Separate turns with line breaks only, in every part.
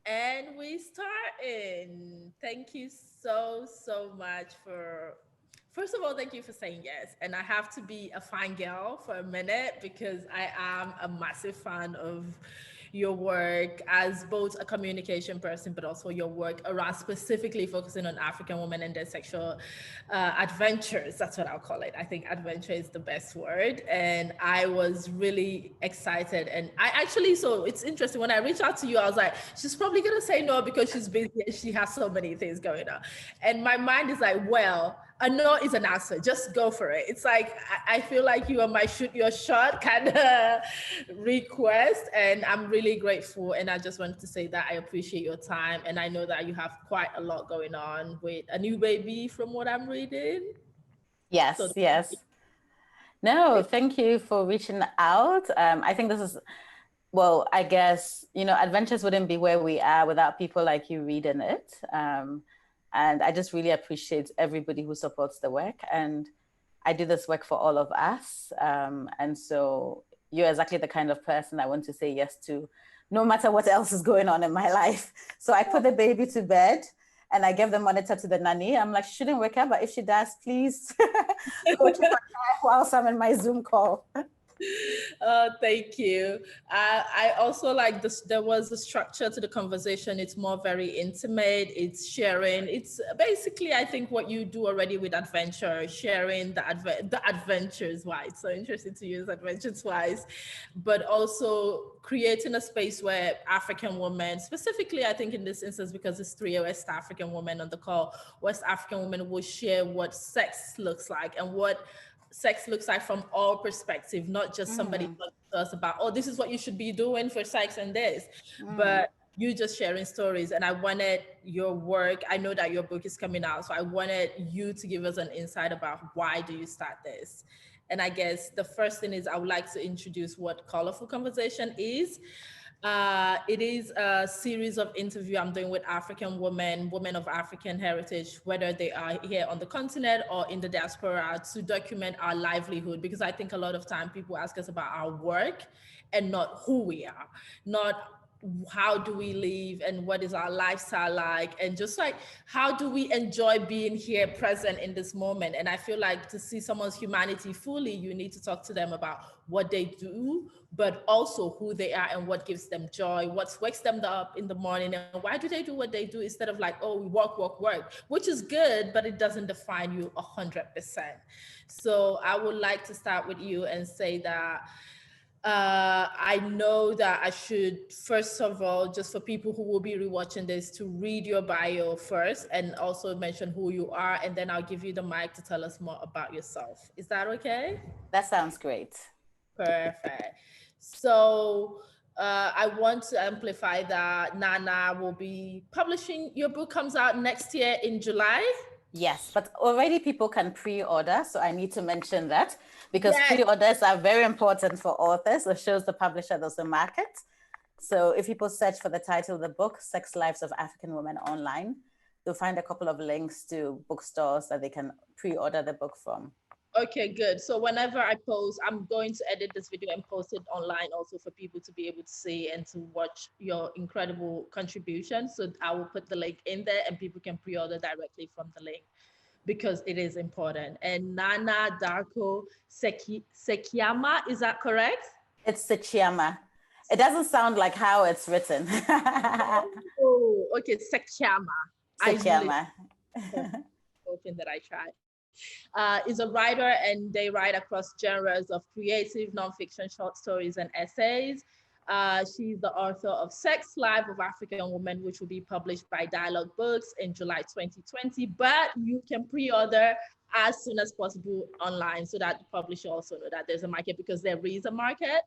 And we starting. Thank you so much for first of all, thank you for saying yes. And I have to be a fine girl for a minute because I am a massive fan of your work as both a communication person, but also your work around specifically focusing on African women and their sexual adventures. That's what I'll call it. I think adventure is the best word. And I was really excited. And I actually, so it's interesting. When I reached out to you, I was like, she's probably going to say no because she's busy and she has so many things going on. And my mind is like, well, a no is an answer. Just go for it. It's like I feel like you are my shoot your shot kind of request, and I'm really grateful. And I just wanted to say that I appreciate your time, and I know that you have quite a lot going on with a new baby, from what I'm reading. So
Yes, yes. No, thank you for reaching out. I think this is, well, I guess, adventures wouldn't be where we are without people like you reading it. And I just really appreciate everybody who supports the work. And I do this work for all of us. And so you're exactly the kind of person I want to say yes to, no matter what else is going on in my life. So I put the baby to bed and I gave the monitor to the nanny. I'm like, she shouldn't wake up, but if she does, please go check on her whilst I'm in my Zoom call.
Thank you. I also like this. There was a structure to the conversation. It's more very intimate. It's sharing. It's basically, I think, what you do already with adventure, sharing the adventures. Why it's so interesting to use adventures wise, but also creating a space where African women, specifically, I think in this instance, because it's three West African women on the call, West African women will share what sex looks like and what sex looks like from all perspective, not just somebody
Mm,
talking to us about, oh, this is what you should be doing for sex and this,
mm.
but you just sharing stories. And I wanted your work. I know that your book is coming out, so I wanted you to give us an insight about why do you start this. And I guess the first thing is I would like to introduce what Colorful Conversation is. It is a series of interview I'm doing with African women, women of African heritage, whether they are here on the continent or in the diaspora, to document our livelihood. Because I think a lot of time people ask us about our work and not who we are, not how do we live and what is our lifestyle like, and just like how do we enjoy being here present in this moment. And I feel like to see someone's humanity fully, you need to talk to them about what they do, but also who they are and what gives them joy, what wakes them up in the morning, and why do they do what they do, instead of like, oh, we work, which is good, but it doesn't define you 100%. So I would like to start with you and say that I know that I should, first of all, just for people who will be rewatching this, to read your bio first and also mention who you are. And then I'll give you the mic to tell us more about yourself. Is that okay?
That sounds great.
Perfect. So I want to amplify that Nana will be publishing, your book comes out next year in July.
Yes, but already people can pre-order. So I need to mention that because
Yes.
pre-orders are very important for authors. It shows the publisher there's a market. So if people search for the title of the book, Sex Lives of African Women Online, they'll find a couple of links to bookstores that they can pre-order the book from.
Okay, good. So whenever I post, I'm going to edit this video and post it online also for people to be able to see and to watch your incredible contribution. So I will put the link in there and people can pre-order directly from the link because it is important. And Nana Darko Sekyiamah, is that correct?
It's Sekyiamah. It doesn't sound like how it's written.
Oh, okay, Sekyiamah. I really
Sekyiamah.
hoping that I try. Is a writer, and they write across genres of creative nonfiction, short stories, and essays. She's the author of Sex Life of African Women, which will be published by Dialogue Books in July 2020. But you can pre-order as soon as possible online so that the publisher also know that there's a market, because there is a market.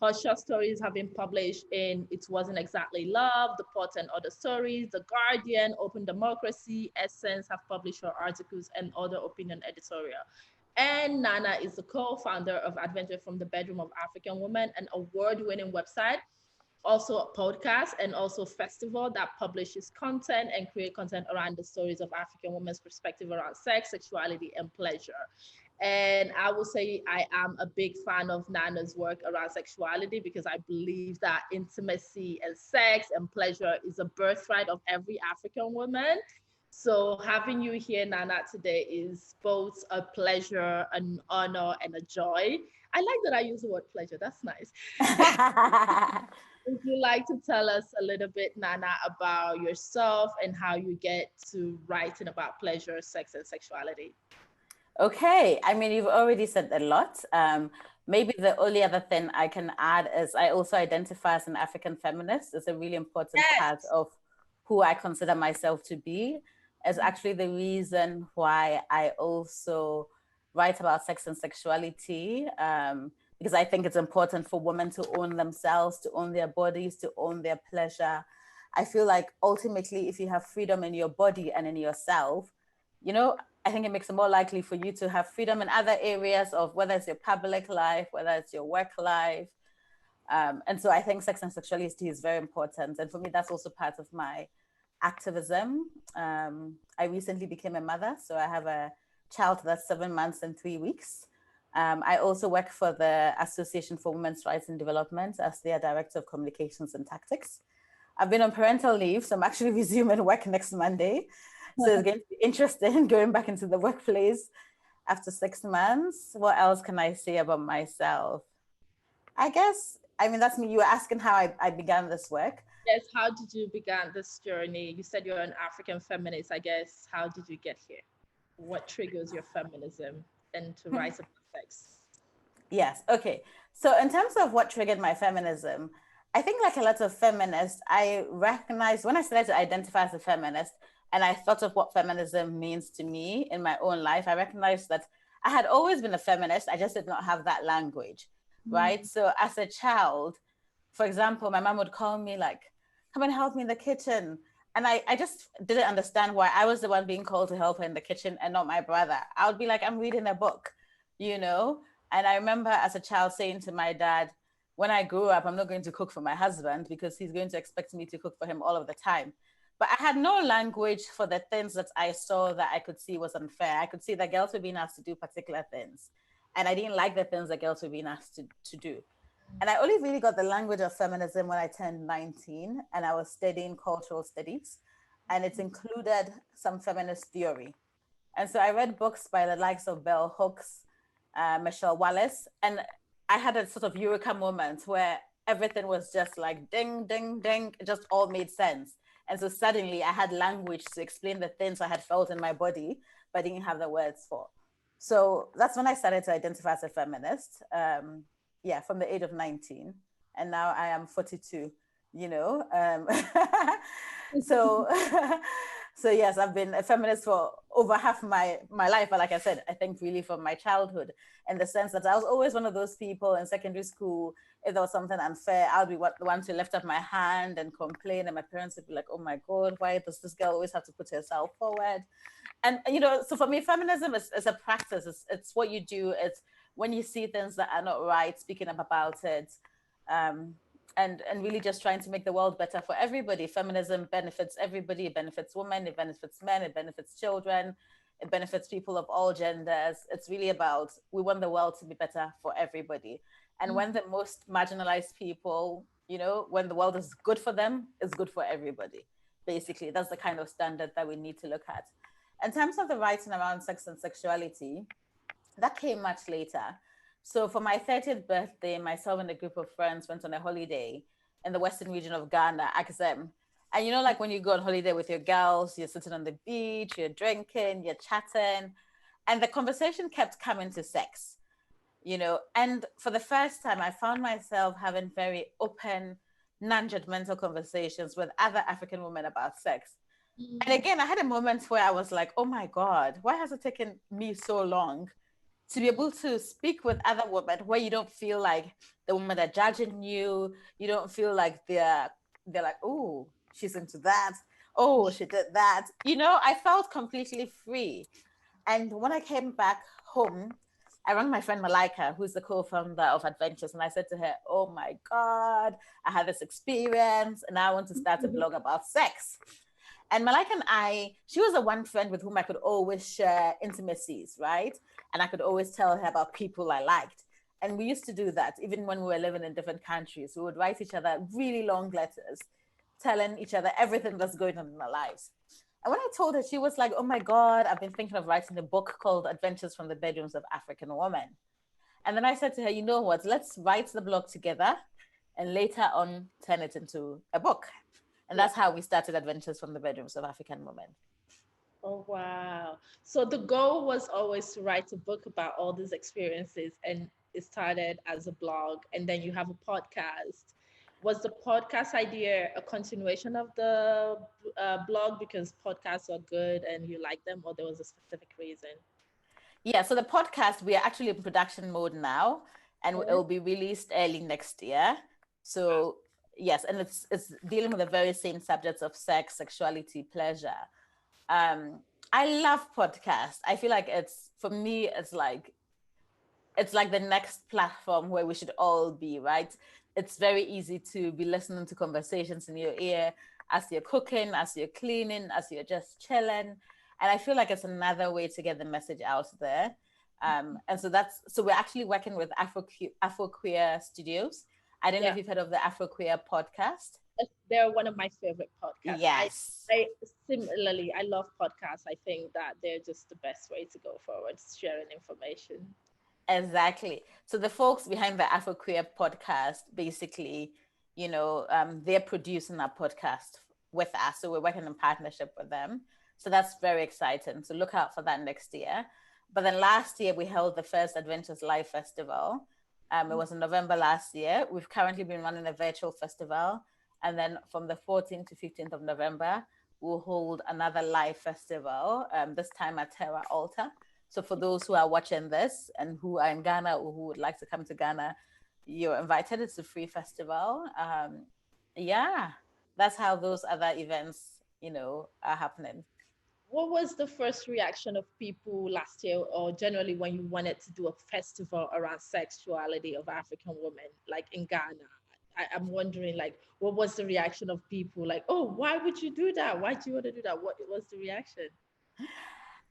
Her short stories have been published in It Wasn't Exactly Love, The Pot and Other Stories, The Guardian, Open Democracy, Essence have published her articles, and other opinion editorial. And Nana is the co-founder of Adventure from the Bedroom of African Women, an award-winning website, also a podcast, and also festival that publishes content and create content around the stories of African women's perspective around sex, sexuality, and pleasure. And I will say I am a big fan of Nana's work around sexuality because I believe that intimacy and sex and pleasure is a birthright of every African woman. So having you here, Nana, today is both a pleasure, an honor, and a joy. I like that I use the word pleasure. That's nice. Would you like to tell us a little bit, Nana, about yourself and how you get to writing about pleasure, sex, and sexuality?
Okay, I mean, you've already said a lot. Maybe the only other thing I can add is I also identify as an African feminist. It's a really important part
Yes.
of who I consider myself to be. It's actually the reason why I also write about sex and sexuality, because I think it's important for women to own themselves, to own their bodies, to own their pleasure. I feel like ultimately, if you have freedom in your body and in yourself, you know, I think it makes it more likely for you to have freedom in other areas of whether it's your public life, whether it's your work life. And so I think sex and sexuality is very important. And for me, that's also part of my activism. I recently became a mother, so I have a child that's 7 months and 3 weeks. I also work for the Association for Women's Rights and Development as their Director of Communications and Tactics. I've been on parental leave, so I'm actually resuming work next Monday. So it's going to be interesting going back into the workplace after 6 months. What else can I say about myself? I guess, I mean, that's me. You were asking how I began this work.
Yes, how did you begin this journey? You said you're an African feminist, I guess. How did you get here? What triggers your feminism and to write about sex?
Yes. Okay. So in terms of what triggered my feminism, I think like a lot of feminists, I recognized when I started to identify as a feminist and I thought of what feminism means to me in my own life, I recognized that I had always been a feminist. I just did not have that language, right? So as a child, for example, my mom would call me like, come and help me in the kitchen. And I just didn't understand why I was the one being called to help her in the kitchen and not my brother. I would be like, I'm reading a book, you know? And I remember as a child saying to my dad, when I grew up, I'm not going to cook for my husband because he's going to expect me to cook for him all of the time. But I had no language for the things that I saw that I could see was unfair. I could see that girls were being asked to do particular things. And I didn't like the things that girls were being asked to do. And I only really got the language of feminism when I turned 19 and I was studying cultural studies. And it included some feminist theory. And so I read books by the likes of Bell Hooks, Michelle Wallace, and I had a sort of eureka moment where everything was just like ding, ding, ding. It just all made sense. And so suddenly I had language to explain the things I had felt in my body, but didn't have the words for. So that's when I started to identify as a feminist. Yeah, from the age of 19. And now I am 42, you know. So so yes, I've been a feminist for over half my life. But like I said, I think really from my childhood, in the sense that I was always one of those people in secondary school, if there was something unfair, I'll be the one to lift up my hand and complain. And my parents would be like, oh my God, why does this girl always have to put herself forward? And, you know, so for me, feminism is a practice. It's what you do. It's when you see things that are not right, speaking up about it. And really just trying to make the world better for everybody. Feminism benefits everybody. It benefits women, it benefits men, it benefits children, it benefits people of all genders. It's really about, we want the world to be better for everybody. And when the most marginalized people, you know, when the world is good for them, it's good for everybody. Basically, that's the kind of standard that we need to look at. In terms of the writing around sex and sexuality, that came much later. So for my 30th birthday, myself and a group of friends went on a holiday in the western region of Ghana, Axem. And you know, like when you go on holiday with your girls, you're sitting on the beach, you're drinking, you're chatting, and the conversation kept coming to sex, you know. And for the first time, I found myself having very open, non-judgmental conversations with other African women about sex. And again, I had a moment where I was like, oh my God, why has it taken me so long to be able to speak with other women where you don't feel like the women are judging you, you don't feel like they're like, oh, she's into that, oh, she did that. You know, I felt completely free. And when I came back home, I rang my friend Malika, who's the co-founder of Adventures, and I said to her, oh my God, I had this experience and I want to start a blog about sex. And Malika and she was the one friend with whom I could always share intimacies, right? and I could always tell her about people I liked. And we used to do that even when we were living in different countries. We would write each other really long letters, telling each other everything that's going on in our lives. And when I told her, she was like, oh my God, I've been thinking of writing a book called Adventures from the Bedrooms of African Women. And then I said to her, you know what, let's write the blog together and later on turn it into a book. And that's how we started Adventures from the Bedrooms of African Women.
Oh, wow. So the goal was always to write a book about all these experiences, and it started as a blog, and then you have a podcast. Was the podcast idea a continuation of the blog because podcasts are good and you like them, or there was a specific reason?
Yeah, so the podcast, we are actually in production mode now, and it will be released early next year. So yes, and it's dealing with the very same subjects of sex, sexuality, pleasure. I love podcasts. I feel like for me, it's like the next platform where we should all be, right? It's very easy to be listening to conversations in your ear as you're cooking, as you're cleaning, as you're just chilling. And I feel like it's another way to get the message out there. And so we're actually working with Afro Queer Studios. I don't know if you've heard of the Afro Queer podcast.
They're one of my favorite podcasts.
Yes.
I similarly, I love podcasts. I think that they're just the best way to go forward, sharing information.
Exactly. So the folks behind the Afro Queer podcast, basically, they're producing our podcast with us. So we're working in partnership with them. So that's very exciting. So look out for that next year. But then last year, we held the first Adventures Live Festival. It was in November last year. We've currently been running a virtual festival. And then from the 14th to 15th of November, we'll hold another live festival, this time at Terra Alta. So for those who are watching this and who are in Ghana or who would like to come to Ghana, you're invited. It's a free festival. That's how those other events, are happening.
What was the first reaction of people last year, or generally when you wanted to do a festival around sexuality of African women, like in Ghana? I'm wondering, like, what was the reaction of people? Like, oh, why would you do that? Why do you want to do that? What was the reaction?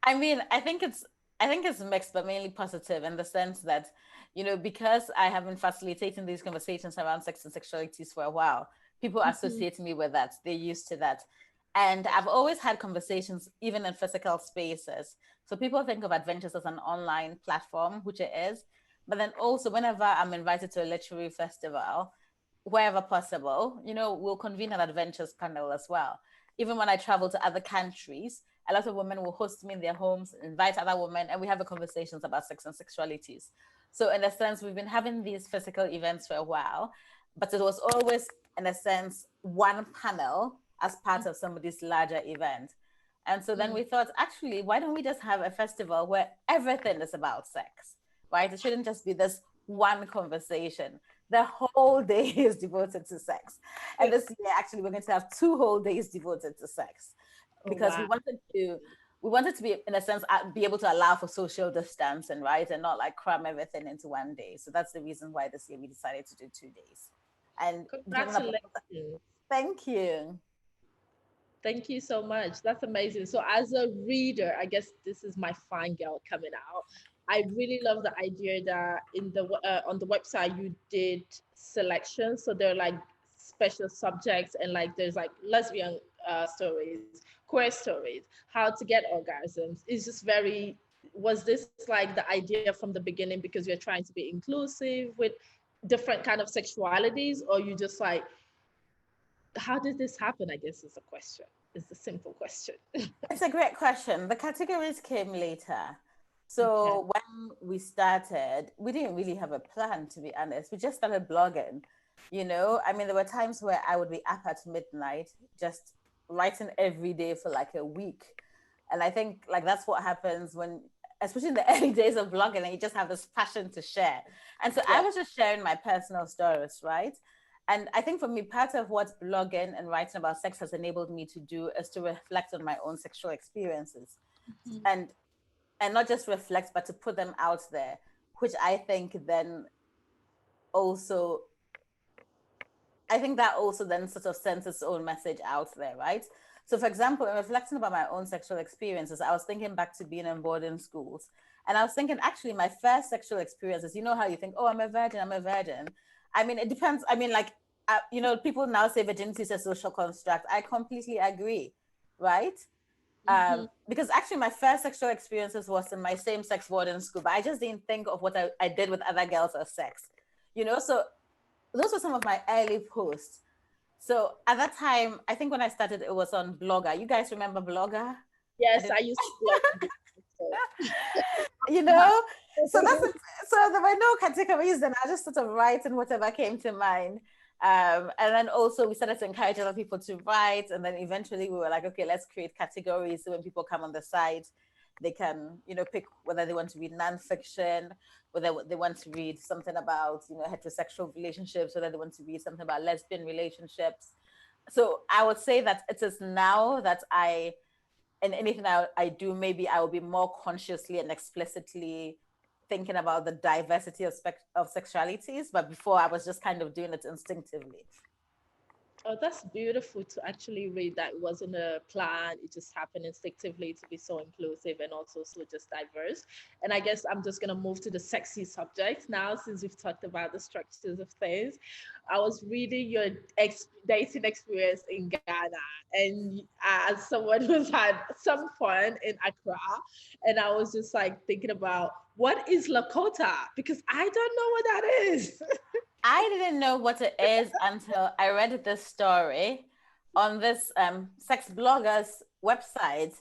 I mean, I think it's mixed, but mainly positive in the sense that, because I have been facilitating these conversations around sex and sexualities for a while, people associate me with that. They're used to that. And I've always had conversations, even in physical spaces. So people think of Adventures as an online platform, which it is. But then also, whenever I'm invited to a literary festival, wherever possible, we'll convene an Adventures panel as well. Even when I travel to other countries, a lot of women will host me in their homes, invite other women, and we have conversations about sex and sexualities. So in a sense, we've been having these physical events for a while, but it was always, in a sense, one panel as part of somebody's larger event. And so then we thought, actually, why don't we just have a festival where everything is about sex, right? It shouldn't just be this one conversation. The whole day is devoted to sex. And this year, actually, we're going to have 2 whole days devoted to sex because we wanted to be, in a sense, be able to allow for social distancing, right? And not like cram everything into one day. So that's the reason why this year we decided to do 2 days. And
congratulations.
Thank you.
Thank you so much. That's amazing. So as a reader, I guess this is my fine girl coming out. I really love the idea that in the on the website you did selections. So there are like special subjects, and like there's like lesbian stories, queer stories, how to get orgasms. It's just very. Was this like the idea from the beginning because you're trying to be inclusive with different kind of sexualities, or you just like, how did this happen? I guess is the question. It's a simple question.
It's a great question. The categories came later. So when we started, we didn't really have a plan, to be honest. We just started blogging. I mean, there were times where I would be up at midnight, just writing every day for like a week. And I think like that's what happens when, especially in the early days of blogging, and you just have this passion to share. And so I was just sharing my personal stories, right? And I think for me, part of what blogging and writing about sex has enabled me to do is to reflect on my own sexual experiences. And not just reflect, but to put them out there, which I think then also, then sort of sends its own message out there, right? So for example, in reflecting about my own sexual experiences, I was thinking back to being in boarding schools. And I was thinking, actually, my first sexual experiences, you know how you think, oh, I'm a virgin, I'm a virgin. I mean, it depends. I mean, like, you know, people now say virginity is a social construct. I completely agree, right? Because actually my first sexual experiences was in my same-sex boarding school, but I just didn't think of what I did with other girls as sex, you know? So those were some of my early posts. So at that time, I think when I started, it was on Blogger. You guys remember Blogger? I
Yes,
didn't,
I used to blog on this.
you know? So so there were no categories, and I just sort of writing whatever came to mind. And then also we started to encourage other people to write, and then eventually we were like, okay, let's create categories so when people come on the site, they can, you know, pick whether they want to read nonfiction, whether they want to read something about, you know, heterosexual relationships, whether they want to read something about lesbian relationships. So I would say that it is now that in anything I do, maybe I will be more consciously and explicitly thinking about the diversity of sexualities. But before, I was just kind of doing it instinctively.
Oh, that's beautiful to actually read that it wasn't a plan. It just happened instinctively to be so inclusive and also so just diverse. And I guess I'm just going to move to the sexy subject now, since we've talked about the structures of things. I was reading your dating experience in Ghana, and as someone who's had some fun in Accra, and I was just like thinking about what is Lakota, because I don't know what that is.
I didn't know what it is until I read this story on this sex blogger's website.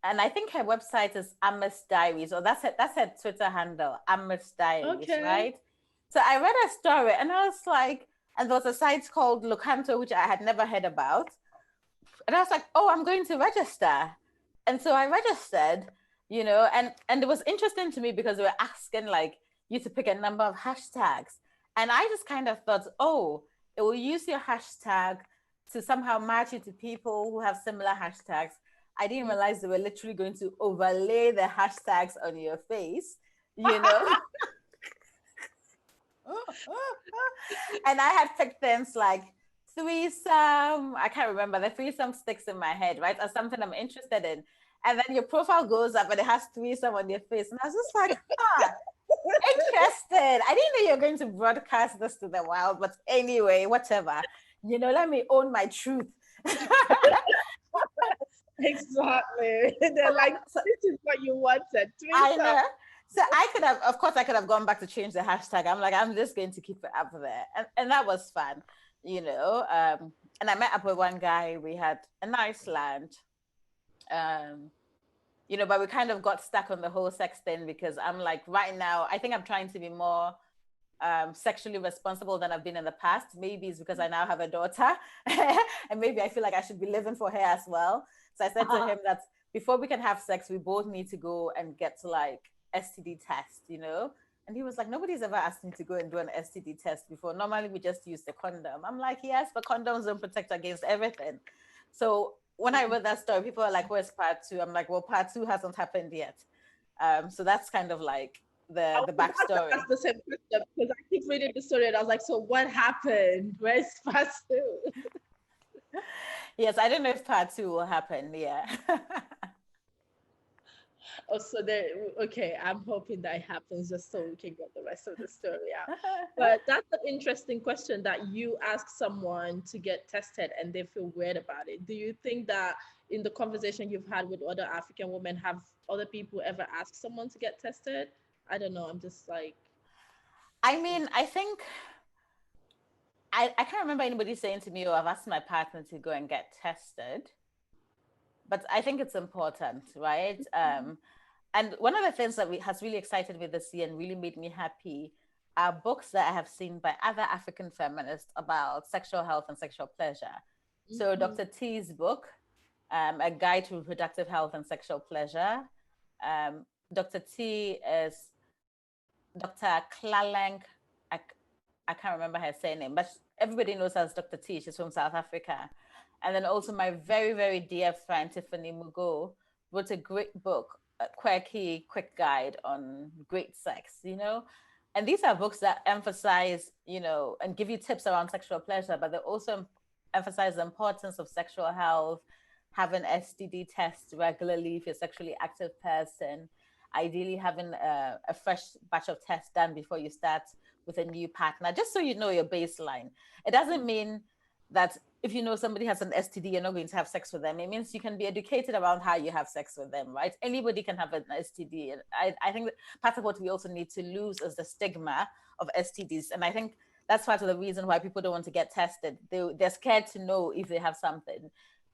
And I think her website is Amos Diaries, or that's her Twitter handle, Amos Diaries,
Okay.
right? So I read her story and I was like, and there was a site called Locanto, which I had never heard about. And I was like, oh, I'm going to register. And so I registered, you know, and it was interesting to me because they were asking like you to pick a number of hashtags. And I just kind of thought, oh, it will use your hashtag to somehow match you to people who have similar hashtags. I didn't realize they were literally going to overlay the hashtags on your face, you know? And I had picked things like threesome. I can't remember. The threesome sticks in my head, right? Or something I'm interested in. And then your profile goes up and it has threesome on your face. And I was just like, interested. I didn't know you were going to broadcast this to the world, but anyway, whatever. You know, let me own my truth.
Exactly. They're like, this is what you wanted.
I know. So I could have, of course, I could have gone back to change the hashtag. I'm like, I'm just going to keep it up there. And that was fun, you know. And I met up with one guy. We had a nice lunch. You know, but we kind of got stuck on the whole sex thing because I'm like, right now, I think I'm trying to be more sexually responsible than I've been in the past. Maybe it's because I now have a daughter and maybe I feel like I should be living for her as well. So I said to him that before we can have sex, we both need to go and get to like STD test, you know? And he was like, nobody's ever asked me to go and do an STD test before. Normally we just use the condom. I'm like, yes, but condoms don't protect against everything. So when I read that story, people are like, where's part two? I'm like, well, part two hasn't happened yet. So that's kind of like the backstory.
That's the same question because I keep reading the story and I was like, so what happened? Where's part two?
Yes, I don't know if part two will happen. Yeah.
Oh, so there, okay, I'm hoping that happens just so we can get the rest of the story out. But that's an interesting question that you ask someone to get tested and they feel weird about it. Do you think that in the conversation you've had with other African women, have other people ever asked someone to get tested? I don't know. I'm just like,
I mean, I think I can't remember anybody saying to me, oh, I've asked my partner to go and get tested. But I think it's important, right? And one of the things that has really excited me this year and really made me happy are books that I have seen by other African feminists about sexual health and sexual pleasure. So Dr. T's book, A Guide to Reproductive Health and Sexual Pleasure. Dr. T is Dr. Klaleng. I can't remember her surname, but everybody knows her as Dr. T. She's from South Africa. And then also my very, very dear friend, Tiffany Mugo, wrote a great book, a quirky, quick guide on great sex, you know? And these are books that emphasize, you know, and give you tips around sexual pleasure, but they also emphasize the importance of sexual health, having STD tests regularly if you're a sexually active person. ideally having a fresh batch of tests done before you start with a new partner, just so you know your baseline. It doesn't mean that if you know somebody has an STD, you're not going to have sex with them. It means you can be educated around how you have sex with them, right? Anybody can have an STD. I think that part of what we also need to lose is the stigma of STDs. And I think that's part of the reason why people don't want to get tested. They're scared to know if they have something.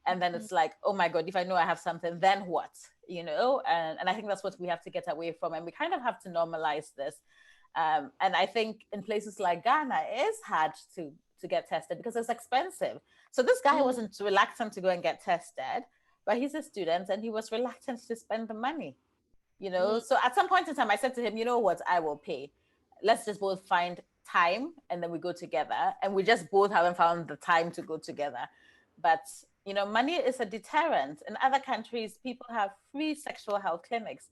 And then it's like, oh my God, if I know I have something, then what? You know? And I think that's what we have to get away from. And we kind of have to normalize this. And I think in places like Ghana, it is hard to get tested because it's expensive. So this guy wasn't reluctant to go and get tested, but he's a student and he was reluctant to spend the money, you know? So at some point in time, I said to him, you know what, I will pay. Let's just both find time and then we go together. And we just both haven't found the time to go together. But, you know, money is a deterrent. In other countries, people have free sexual health clinics.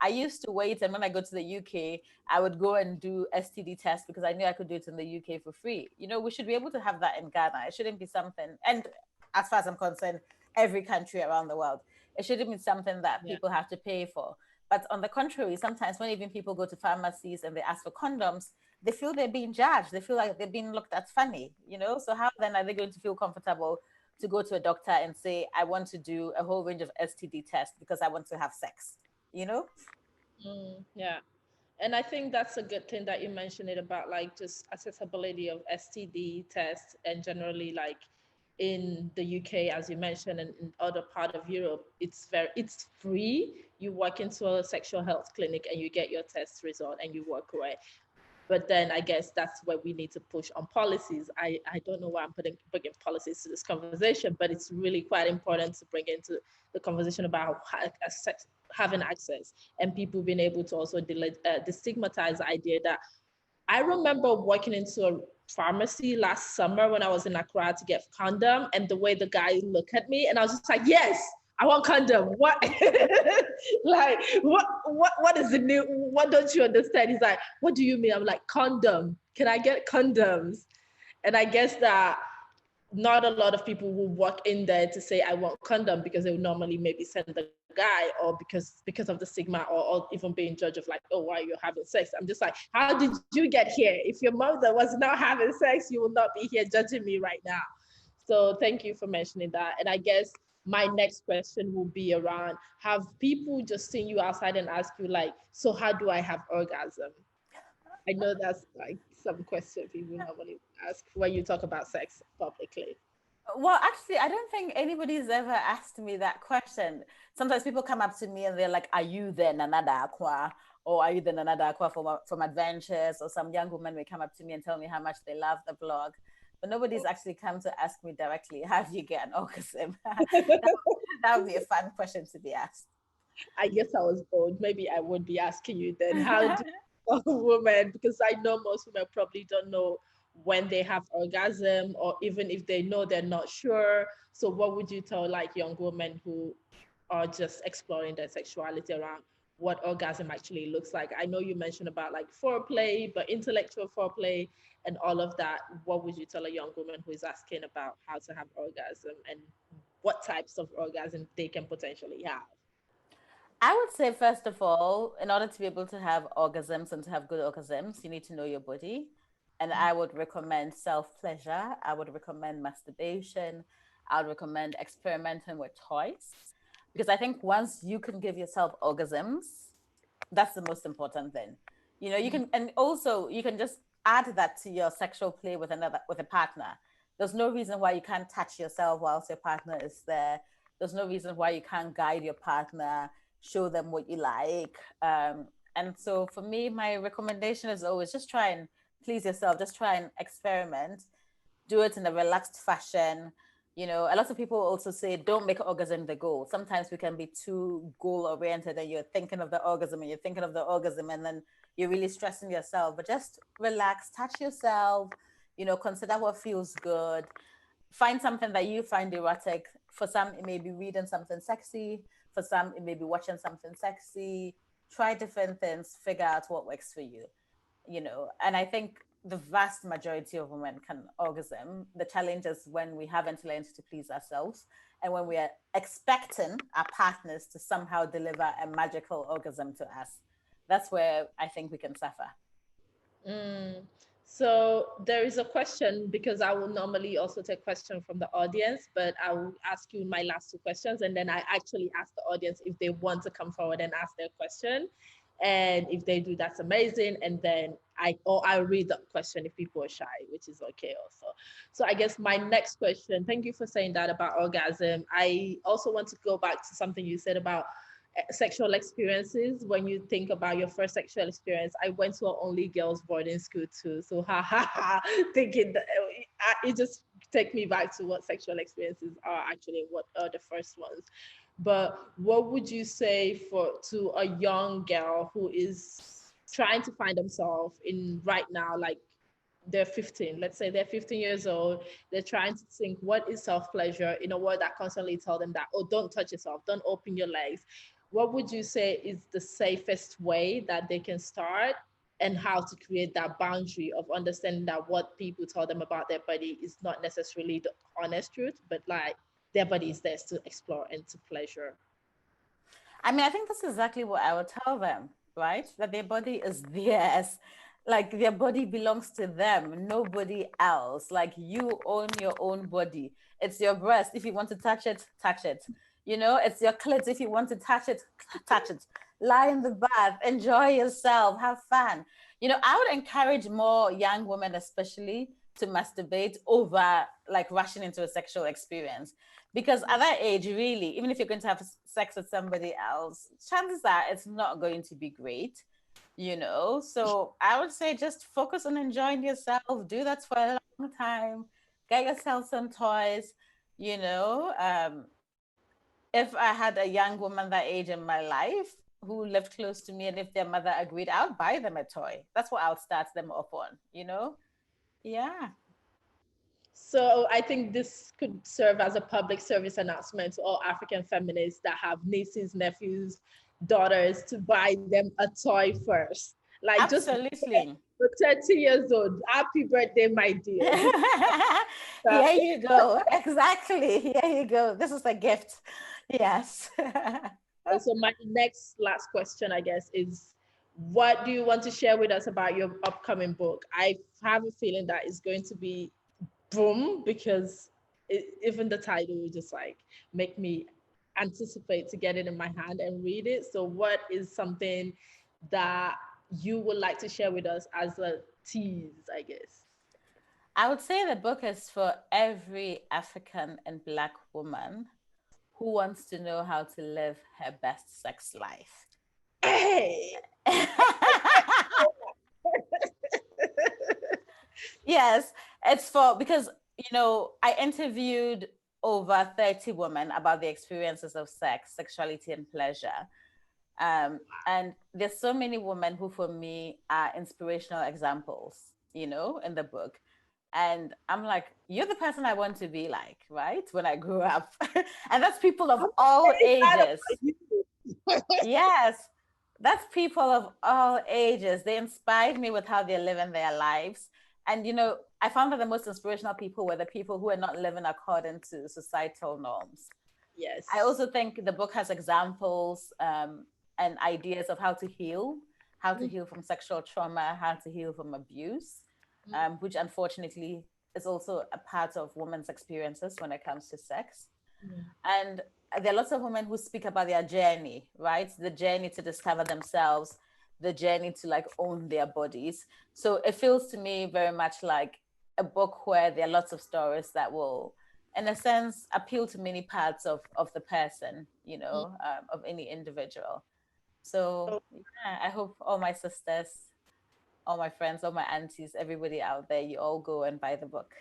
I used to wait, and when I go to the UK, I would go and do STD tests because I knew I could do it in the UK for free. You know, we should be able to have that in Ghana. It shouldn't be something, and as far as I'm concerned, every country around the world, it shouldn't be something that people have to pay for. But on the contrary, sometimes when even people go to pharmacies and they ask for condoms, they feel they're being judged. They feel like they're being looked at funny, you know? So how then are they going to feel comfortable to go to a doctor and say, I want to do a whole range of STD tests because I want to have sex, you know?
Yeah. And I think that's a good thing that you mentioned it about like just accessibility of STD tests and generally like in the UK, as you mentioned, and in other part of Europe, it's free. You walk into a sexual health clinic and you get your test result and you walk away. But then I guess that's where we need to push on policies. I don't know why I'm bringing policies to this conversation, but it's really quite important to bring into the conversation about having access and people being able to also destigmatize the idea that I remember walking into a pharmacy last summer when I was in Accra to get condom, and the way the guy looked at me, and I was just like, "Yes, I want condom." What? Like, what is the new? What don't you understand? He's like, "What do you mean?" I'm like, "Condom. Can I get condoms?" And I guess that not a lot of people will walk in there to say I want condom because they would normally maybe send the guy or because of the stigma or even being judged of like, oh, why are you having sex? I'm just like, how did you get here? If your mother was not having sex, you will not be here judging me right now. So thank you for mentioning that. And I guess my next question will be around, have people just seen you outside and ask you like, so how do I have orgasm? I know that's like some question people normally ask when you talk about sex publicly.
Well, actually, I don't think anybody's ever asked me that question. Sometimes people come up to me and they're like, are you the Nana Darkoa? Or are you the Nana Darkoa from Adventures? Or some young woman may come up to me and tell me how much they love the blog. But nobody's actually come to ask me directly, how do you get an orgasm? That would be a fun question to be asked.
I guess I was bold. Maybe I would be asking you then, how do a woman, because I know most women probably don't know when they have orgasm, or even if they know, they're not sure. So what would you tell like young women who are just exploring their sexuality around what orgasm actually looks like? I know you mentioned about like foreplay, but intellectual foreplay and all of that. What would you tell a young woman who is asking about how to have orgasm and what types of orgasm they can potentially have?
I would say, first of all, in order to be able to have orgasms and to have good orgasms, you need to know your body. And I would recommend self pleasure. I would recommend masturbation. I would recommend experimenting with toys. Because I think once you can give yourself orgasms, that's the most important thing. You know, you can, and also you can just add that to your sexual play with a partner. There's no reason why you can't touch yourself whilst your partner is there. There's no reason why you can't guide your partner, show them what you like. And so for me, my recommendation is always just try and please yourself, just try and experiment, do it in a relaxed fashion. You know, a lot of people also say don't make orgasm the goal. Sometimes we can be too goal oriented and you're thinking of the orgasm and you're thinking of the orgasm and then you're really stressing yourself. But just relax, touch yourself, you know, consider what feels good. Find something that you find erotic. For some, it may be reading something sexy. For some, it may be watching something sexy. Try different things, figure out what works for you, you know. And I think the vast majority of women can orgasm. The challenge is when we haven't learned to please ourselves and when we are expecting our partners to somehow deliver a magical orgasm to us. That's where I think we can suffer.
Mm. So there is a question, because I will normally also take questions from the audience, but I will ask you my last two questions, and then I actually ask the audience if they want to come forward and ask their question. And if they do, that's amazing. And then I read the question if people are shy, which is okay also. So I guess my next question, thank you for saying that about orgasm. I also want to go back to something you said about sexual experiences. When you think about your first sexual experience, I went to an only girls boarding school too, so ha ha ha, thinking that it just take me back to what sexual experiences are actually, what are the first ones. But what would you say for to a young girl who is trying to find themselves in right now, like they're 15, let's say they're 15 years old, they're trying to think what is self-pleasure in a world that constantly tell them that, oh, don't touch yourself, don't open your legs. What would you say is the safest way that they can start, and how to create that boundary of understanding that what people tell them about their body is not necessarily the honest truth, but like their body is there to explore and to pleasure?
I mean, I think that's exactly what I would tell them, right? That their body is theirs. Like their body belongs to them, nobody else. Like you own your own body. It's your breast. If you want to touch it, touch it. You know, it's your clit. If you want to touch it, touch it. Lie in the bath, enjoy yourself, have fun. You know, I would encourage more young women, especially, to masturbate over like rushing into a sexual experience, because at that age, really, even if you're going to have sex with somebody else, chances are it's not going to be great, you know. So I would say just focus on enjoying yourself, do that for a long time, get yourself some toys, you know. If I had a young woman that age in my life who lived close to me, and if their mother agreed, I would buy them a toy. That's what I would start them off on, you know. Yeah.
So I think this could serve as a public service announcement to all African feminists that have nieces, nephews, daughters, to buy them a toy first. Like just
Absolutely.
for 30 years old, happy birthday, my dear.
Here you go. Exactly. Here you go. This is a gift. Yes.
And so my next last question, I guess, is what do you want to share with us about your upcoming book? I have a feeling that it's going to be boom, because even the title will just like make me anticipate to get it in my hand and read it. So what is something that you would like to share with us as a tease, I guess?
I would say the book is for every African and Black woman who wants to know how to live her best sex life.
Hey.
Yes, it's for, because, you know, I interviewed over 30 women about the experiences of sex, sexuality, and pleasure. And there's so many women who, for me, are inspirational examples, you know, in the book. And I'm like, you're the person I want to be like, right? When I grew up. And that's people of all ages. Yes, that's people of all ages. They inspired me with how they're living their lives. And, you know, I found that the most inspirational people were the people who are not living according to societal norms.
Yes.
I also think the book has examples and ideas of how to heal from sexual trauma, how to heal from abuse, which unfortunately is also a part of women's experiences when it comes to sex. And there are lots of women who speak about their journey, right? The journey to discover themselves, the journey to like own their bodies. So it feels to me very much like a book where there are lots of stories that will, in a sense, appeal to many parts of the person, you know, of any individual. So yeah, I hope all my sisters, all my friends, all my aunties, everybody out there, you all go and buy the book.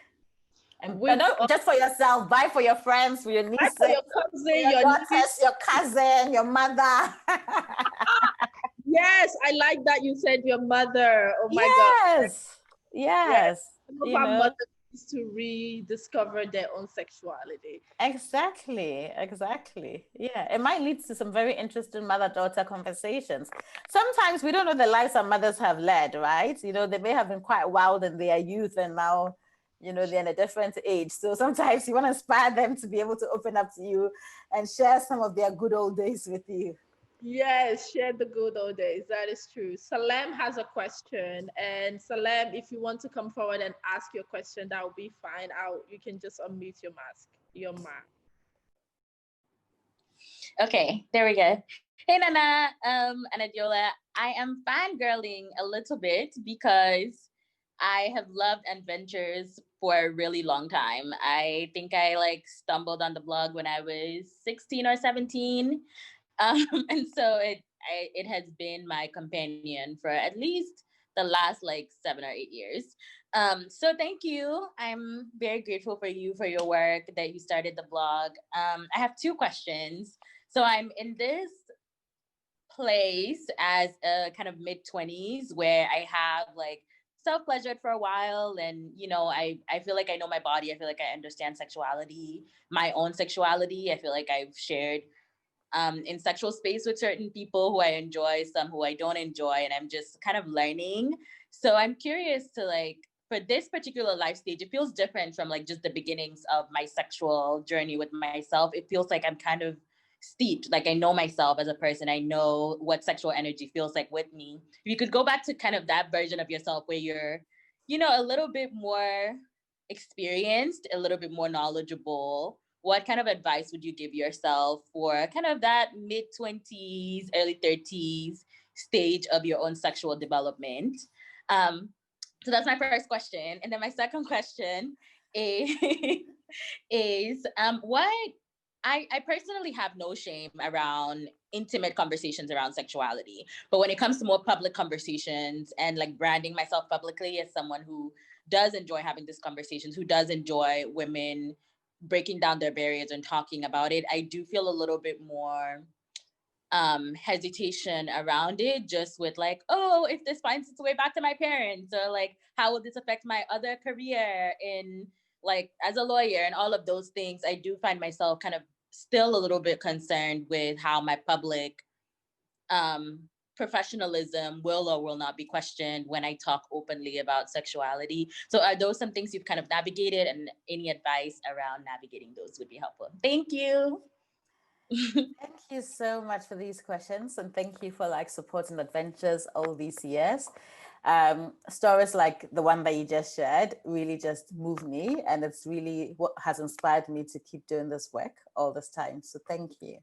And not just for yourself, buy for your friends, for your nieces,
for your cousin,
your daughters, your cousin, your mother.
Yes, I like that you said your mother. Oh my
yes.
God.
Yes.
Some of
You
our
know?
mothers to rediscover their own sexuality.
Exactly. Yeah, it might lead to some very interesting mother-daughter conversations. Sometimes we don't know the lives our mothers have led, right? You know, they may have been quite wild in their youth and now, you know, they're in a different age. So sometimes you want to inspire them to be able to open up to you and share some of their good old days with you.
Yes, share the good old days. That is true. Salem has a question, and Salem, if you want to come forward and ask your question, that will be fine. You can just unmute your mic.
Okay, there we go. Hey Nana, Anadiola, I am fangirling a little bit because I have loved adventures for a really long time. I think I like stumbled on the blog when I was 16 or 17. And so it has been my companion for at least the last like 7 or 8 years. So thank you. I'm very grateful for you for your work that you started the blog. I have two questions. So I'm in this place as a kind of mid 20s where I have like self pleasured for a while, and I feel like I know my body. I feel like I understand sexuality, my own sexuality. I feel like I've shared in sexual space with certain people who I enjoy, some who I don't enjoy, and I'm just kind of learning. So I'm curious to like, for this particular life stage, it feels different from like just the beginnings of my sexual journey with myself. It feels like I'm kind of steeped, like I know myself as a person. I know what sexual energy feels like with me. If you could go back to kind of that version of yourself where you're, a little bit more experienced, a little bit more knowledgeable, what kind of advice would you give yourself for kind of that mid 20s, early 30s stage of your own sexual development? Um, so that's my first question. And then my second question is, what I personally have no shame around intimate conversations around sexuality. But when it comes to more public conversations and like branding myself publicly as someone who does enjoy having these conversations, who does enjoy women breaking down their barriers and talking about it, I do feel a little bit more hesitation around it, just with like, oh, if this finds its way back to my parents, or like, how will this affect my other career in like as a lawyer and all of those things. I do find myself kind of still a little bit concerned with how my public um professionalism will or will not be questioned when I talk openly about sexuality. So are those some things you've kind of navigated, and any advice around navigating those would be helpful? Thank you.
Thank you so much for these questions, and thank you for like supporting adventures all these years. Stories like the one that you just shared really just move me, and it's really what has inspired me to keep doing this work all this time. So thank you.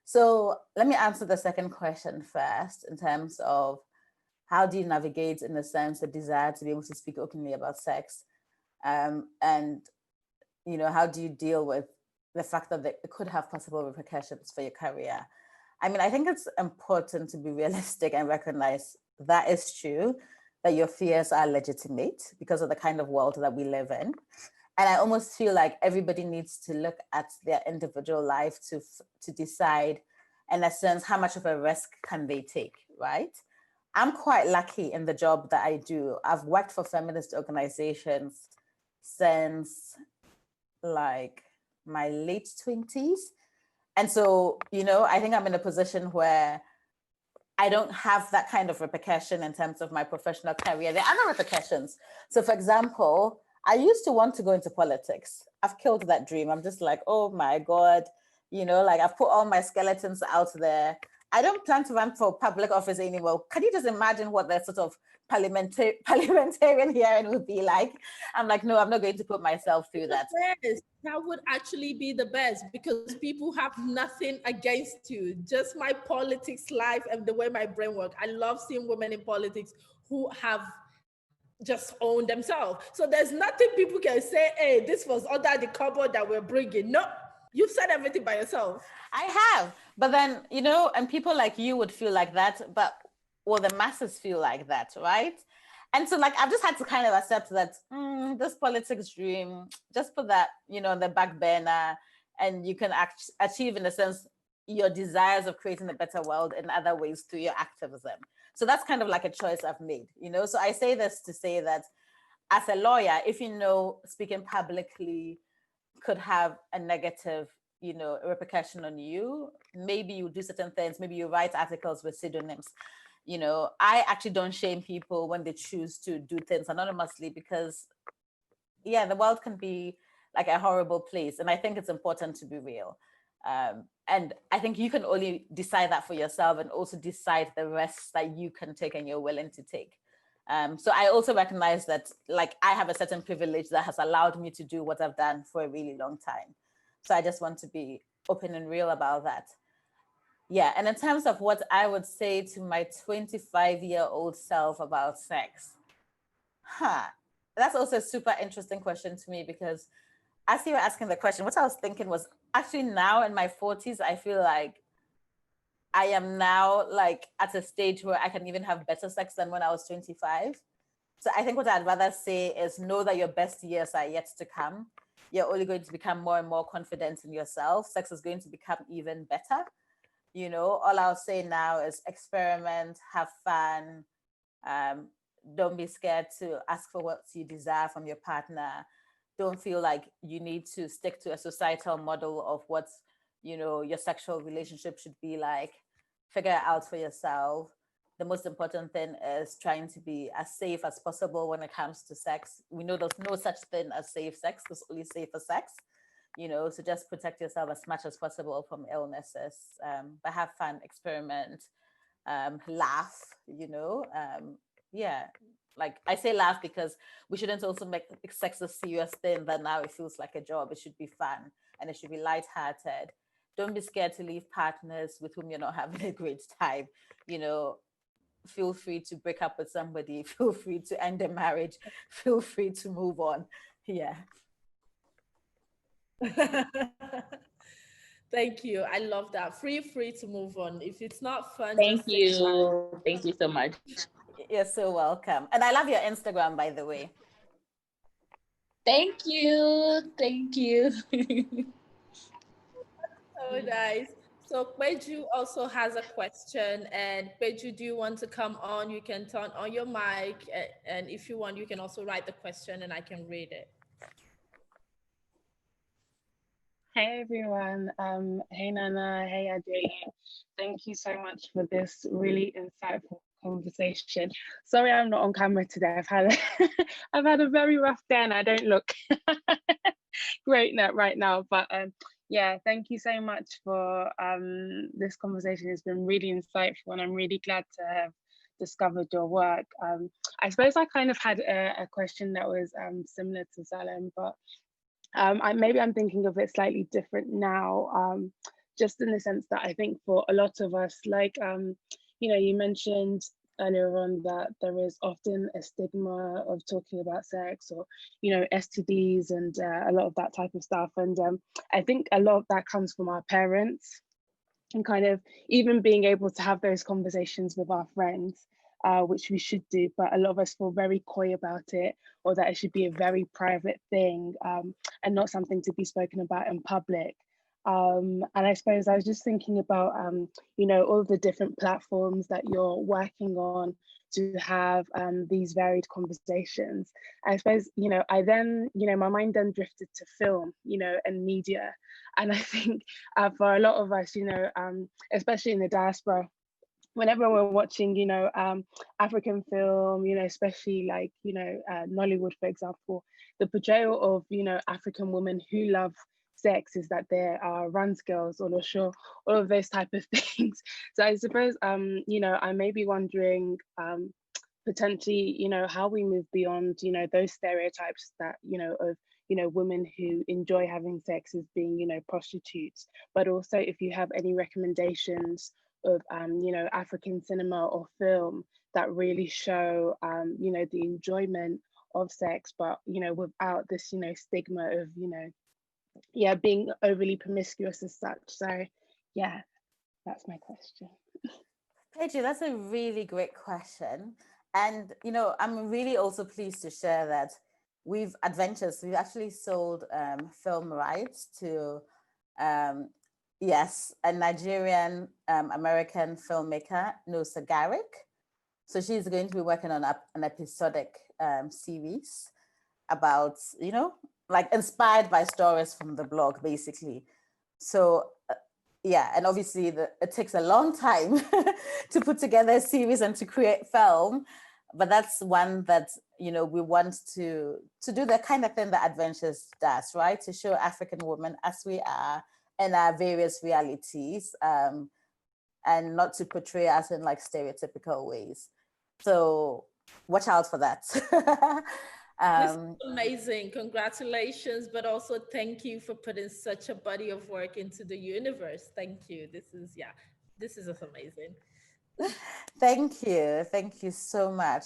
So let me answer the second question first in terms of how do you navigate, in a sense, the desire to be able to speak openly about sex, and how do you deal with the fact that it could have possible repercussions for your career? I mean, I think it's important to be realistic and recognize that is true, that your fears are legitimate because of the kind of world that we live in. And I almost feel like everybody needs to look at their individual life to decide, in a sense, how much of a risk can they take, right? I'm quite lucky in the job that I do. I've worked for feminist organizations since like my late 20s. And so, I think I'm in a position where I don't have that kind of repercussion in terms of my professional career. There are other repercussions. So, for example, I used to want to go into politics. I've killed that dream. I'm just like, oh my God, like I've put all my skeletons out there. I don't plan to run for public office anymore. Can you just imagine what the sort of parliamentarian hearing would be like? I'm like, no, I'm not going to put myself through that.
Yes, that would actually be the best, because people have nothing against you. Just my politics life and the way my brain works. I love seeing women in politics who have just owned themselves. So there's nothing people can say, hey, this was under the cupboard that we're bringing. No, you've said everything by yourself.
I have. But then, and people like you would feel like that, but the masses feel like that, right? And so, like, I've just had to kind of accept that this politics dream, just put that, on the back burner, and you can achieve, in a sense, your desires of creating a better world in other ways through your activism. So that's kind of like a choice I've made, So I say this to say that as a lawyer, if you know speaking publicly could have a negative, repercussion on you, maybe you do certain things, maybe you write articles with pseudonyms. I actually don't shame people when they choose to do things anonymously, because the world can be like a horrible place. And I think it's important to be real. And I think you can only decide that for yourself, and also decide the risks that you can take and you're willing to take. So I also recognize that, like, I have a certain privilege that has allowed me to do what I've done for a really long time. So I just want to be open and real about that. Yeah. And in terms of what I would say to my 25-year-old self about sex, that's also a super interesting question to me, because as you were asking the question, what I was thinking was, actually now in my 40s, I feel like I am now like at a stage where I can even have better sex than when I was 25. So I think what I'd rather say is, know that your best years are yet to come. You're only going to become more and more confident in yourself. Sex is going to become even better. All I'll say now is experiment, have fun. Don't be scared to ask for what you desire from your partner. Don't feel like you need to stick to a societal model of what, your sexual relationship should be like. Figure it out for yourself. The most important thing is trying to be as safe as possible when it comes to sex. We know there's no such thing as safe sex, there's only safer sex. So just protect yourself as much as possible from illnesses. But have fun, experiment, laugh, like I say laugh because we shouldn't also make sex a serious thing that now it feels like a job. It should be fun and it should be lighthearted. Don't be scared to leave partners with whom you're not having a great time. Feel free to break up with somebody. Feel free to end a marriage. Feel free to move on. Yeah.
Thank you. I love that. Free to move on. If it's not fun,
Thank
just
you.
say bye.
Thank you so much.
You're so welcome. And I love your Instagram, by the way.
Thank you. Thank you.
So nice. So Peju also has a question, and Peju, do you want to come on? You can turn on your mic, and if you want, you can also write the question and I can read it.
Hey everyone, hey Nana, hey Adrian. Thank you so much for this really insightful conversation. Sorry I'm not on camera today. I've had a very rough day and I don't look great right now. But yeah, thank you so much for this conversation. It's been really insightful and I'm really glad to have discovered your work. I suppose I kind of had a question that was similar to Salem, but maybe I'm thinking of it slightly different now, just in the sense that I think for a lot of us, like, you mentioned earlier on that there is often a stigma of talking about sex or, STDs and a lot of that type of stuff. And I think a lot of that comes from our parents and kind of even being able to have those conversations with our friends. Which we should do, but a lot of us feel very coy about it, or that it should be a very private thing and not something to be spoken about in public. And I suppose I was just thinking about, all the different platforms that you're working on to have these varied conversations. I suppose, I then, my mind then drifted to film, and media. And I think for a lot of us, especially in the diaspora, whenever we're watching, African film, especially like, Nollywood, for example, the portrayal of, African women who love sex is that they're runs girls or sure, all of those type of things. So I suppose, I may be wondering potentially, how we move beyond, those stereotypes that, of, women who enjoy having sex as being, prostitutes, but also if you have any recommendations of African cinema or film that really show the enjoyment of sex, but without this stigma of being overly promiscuous as such. So yeah, that's my question.
Peju, that's a really great question. And I'm really also pleased to share that we've actually sold film rights to a Nigerian American filmmaker, Nosa Garrick. So she's going to be working on an episodic series. about, like inspired by stories from the blog, basically. So yeah, and obviously it takes a long time to put together a series and to create film, but that's one that we want to do the kind of thing that Adventures does, right? To show African women as we are in our various realities, and not to portray us in like stereotypical ways. So watch out for that.
This is amazing. Congratulations, but also thank you for putting such a body of work into the universe. Thank you. This is just amazing.
Thank you so much.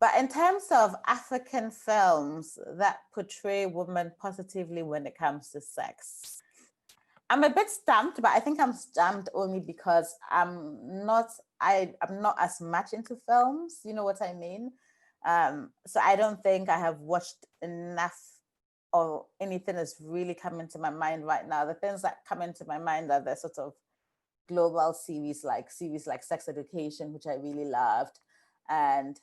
But in terms of African films that portray women positively when it comes to sex, I'm a bit stumped, but I think I'm stumped only because I'm not as much into films, you know what I mean? So I don't think I have watched enough or anything that's really coming to my mind right now. The things that come into my mind are the sort of global series like Sex Education, which I really loved. And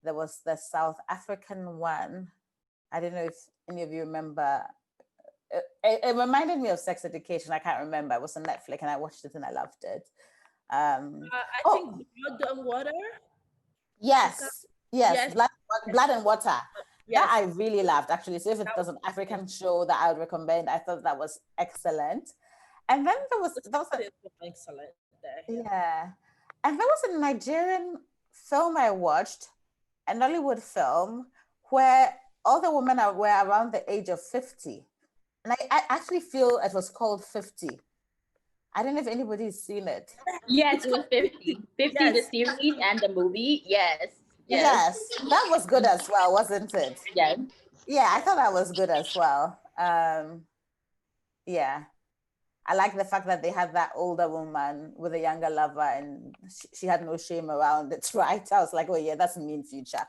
there was the South African one. I don't know if any of you remember. It reminded me of Sex Education. I can't remember. It was on Netflix and I watched it and I loved it.
I think Blood and Water.
Yes. Blood and Water.
Yes.
That I really loved, actually. So if it was an African show that I would recommend, I thought that was excellent. And then there was
excellent there.
Yeah. And there was a Nigerian film I watched, a Nollywood film, where all the women were around the age of 50. And I actually feel it was called 50. I don't know if anybody's seen it.
Yes, it was 50. 50, yes. The series and the movie. Yes.
That was good as well, wasn't it?
Yes.
Yeah, I thought that was good as well. Yeah. I like the fact that they had that older woman with a younger lover and she had no shame around it, right? I was like, oh yeah, that's me in future.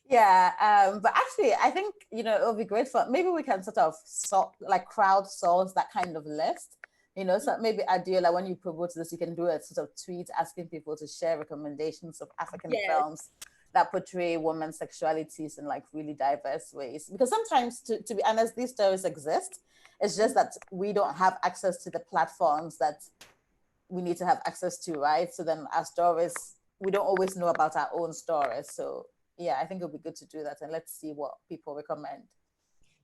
Yeah, but actually, I think, it'll be great for, maybe we can sort of crowdsource that kind of list, so maybe Adiola, when you promote this, you can do a sort of tweet asking people to share recommendations of African films that portray women's sexualities in like really diverse ways. Because sometimes, to be honest, these stories exist. It's just that we don't have access to the platforms that we need to have access to, right? So then our stories, we don't always know about our own stories. So yeah, I think it'll be good to do that, and let's see what people recommend.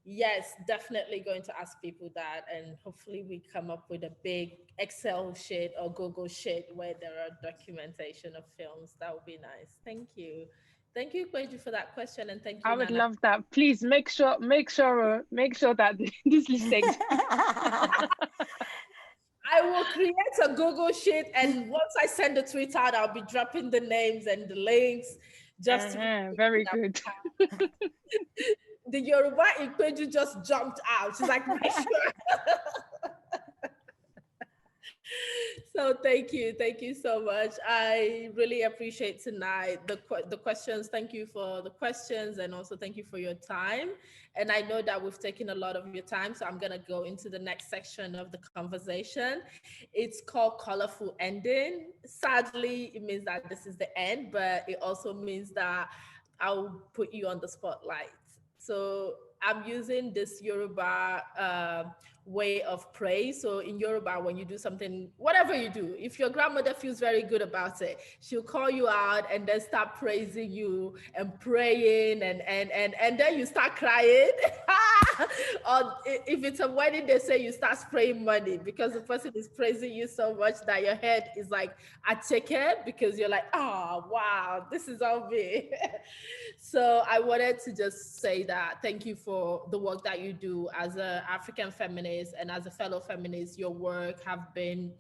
Yes, definitely going to ask people that, and hopefully we come up with a big Excel sheet or Google sheet where there are documentation of films. That would be nice. Thank you, Kweju, for that question, and thank you.
I would love that. Please make sure that this list exists.
I will create a Google sheet, and once I send the tweet out, I'll be dropping the names and the links. Just
very good.
The Yoruba Ikweju just jumped out. She's like, make sure. So thank you so much. I really appreciate tonight the questions. Thank you for the questions, and also thank you for your time. And I know that we've taken a lot of your time, so I'm gonna go into the next section of the conversation. It's called Colorful Ending. Sadly, it means that this is the end, but it also means that I'll put you on the spotlight. So I'm using this Yoruba way of praise. So in Yoruba, when you do something, whatever you do, if your grandmother feels very good about it, she'll call you out and then start praising you and praying, and then you start crying. Or if it's a wedding, they say you start spraying money because the person is praising you so much that your head is like ateke, because you're like, oh wow, this is all me. So I wanted to just say that thank you for the work that you do as an African feminist and as a fellow feminist. Your work have been,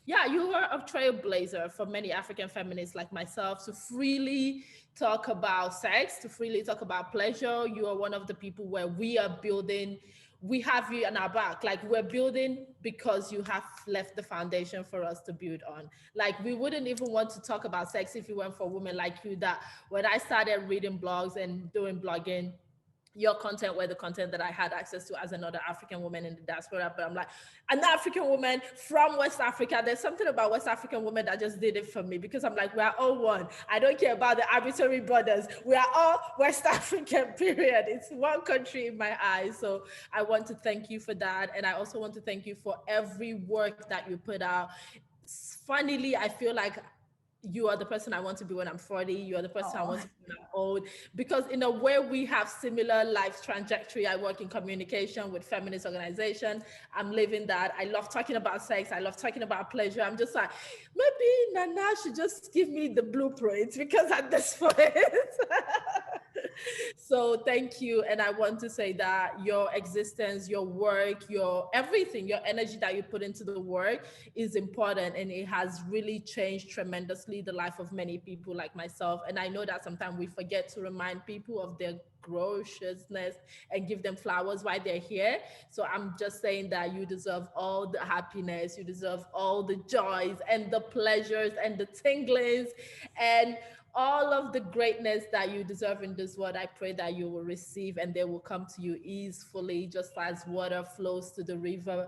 you are a trailblazer for many African feminists like myself to freely talk about sex, to freely talk about pleasure. You are one of the people where we are building, we have you on our back. Like, we're building because you have left the foundation for us to build on. Like, we wouldn't even want to talk about sex if it weren't for women like you, that when I started reading blogs and doing blogging, your content were the content that I had access to as another African woman in the diaspora. But I'm like, an African woman from West Africa. There's something about West African women that just did it for me, because I'm like, we are all one. I don't care about the arbitrary borders. We are all West African, period. It's one country in my eyes. So I want to thank you for that. And I also want to thank you for every work that you put out. Funnily, I feel like you are the person I want to be when I'm 40. You are the person I want to be when I'm old. Because in a way, we have similar life trajectory. I work in communication with feminist organization. I'm living that. I love talking about sex. I love talking about pleasure. I'm just like, maybe Nana should just give me the blueprint, because at this point. So thank you. And I want to say that your existence, your work, your everything, your energy that you put into the work is important, and it has really changed tremendously the life of many people like myself. And I know that sometimes we forget to remind people of their graciousness and give them flowers while they're here. So I'm just saying that you deserve all the happiness, you deserve all the joys and the pleasures and the tinglings and all of the greatness that you deserve in this world. I pray that you will receive, and they will come to you easily, just as water flows to the river,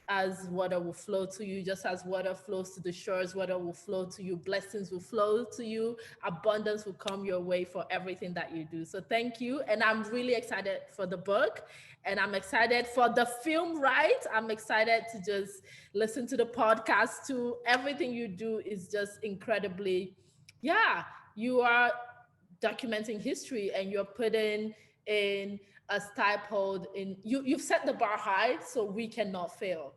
as water will flow to you, just as water flows to the shores, water will flow to you, blessings will flow to you, abundance will come your way for everything that you do. So thank you. And I'm really excited for the book, and I'm excited for the film, right? I'm excited to just listen to the podcast too. Everything you do is just incredibly, yeah, you are documenting history, and you're putting in a hold in you've set the bar high, so we cannot fail.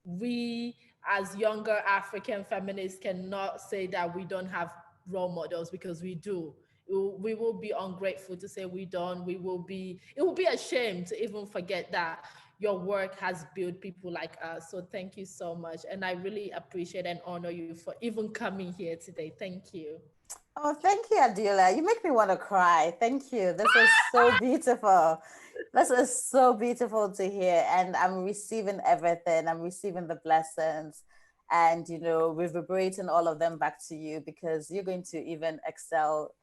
We as younger African feminists cannot say that we don't have role models, because we do. We will be ungrateful to say we don't. It will be a shame to even forget that your work has built people like us. So thank you so much. And I really appreciate and honor you for even coming here today. Thank you.
Oh, thank you, Adila. You make me want to cry. Thank you. This is so beautiful. This is so beautiful to hear. And I'm receiving everything. I'm receiving the blessings and, reverberating all of them back to you, because you're going to even excel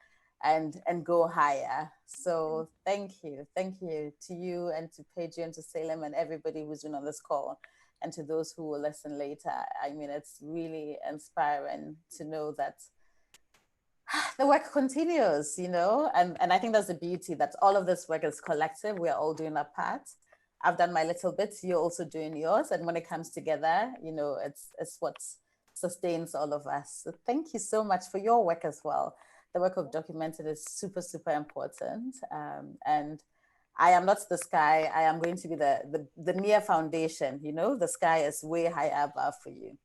and go higher. So thank you. Thank you to you and to Pedro and to Salem and everybody who's been on this call, and to those who will listen later. I mean, it's really inspiring to know that the work continues, and I think that's the beauty, that all of this work is collective. We're all doing our part. I've done my little bit, you're also doing yours. And when it comes together, it's what sustains all of us. So thank you so much for your work as well. The work of documenting is super, super important. And I am not the sky. I am going to be the mere foundation, the sky is way high above for you.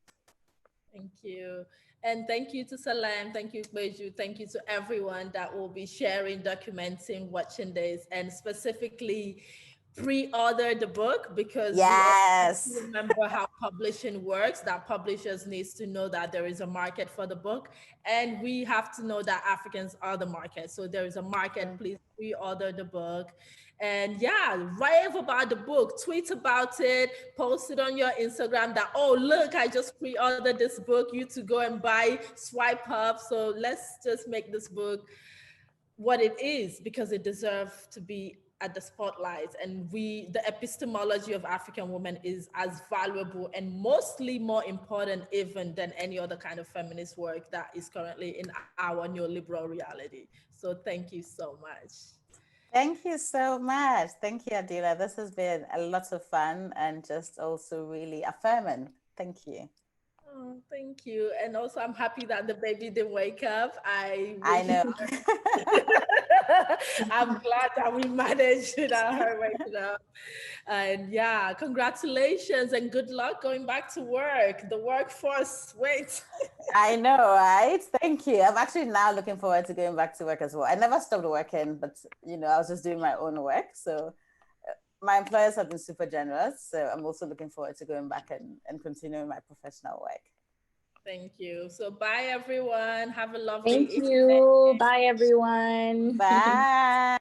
Thank you. And thank you to Salam, thank you, Beju, thank you to everyone that will be sharing, documenting, watching this, and specifically pre-order the book, because
yes,
we remember how publishing works, that publishers needs to know that there is a market for the book, and we have to know that Africans are the market. So there is a market, please pre-order the book. And yeah, rave about the book, tweet about it, post it on your Instagram that, oh, look, I just pre-ordered this book, you to go and buy, swipe up. So let's just make this book what it is, because it deserves to be at the spotlight. And the epistemology of African women is as valuable and mostly more important even than any other kind of feminist work that is currently in our neoliberal reality. So thank you so much.
Thank you so much. Thank you, Adila. This has been a lot of fun and just also really affirming. Thank you.
Oh, thank you. And also, I'm happy that the baby didn't wake up.
I know.
I'm glad that we managed without her waking up. And yeah, congratulations and good luck going back to work. The workforce, wait.
I know, right? Thank you. I'm actually now looking forward to going back to work as well. I never stopped working, but I was just doing my own work. So my employers have been super generous. So I'm also looking forward to going back and continuing my professional work.
Thank you. So bye, everyone. Have a lovely
evening. Thank you. Bye, everyone.
Bye.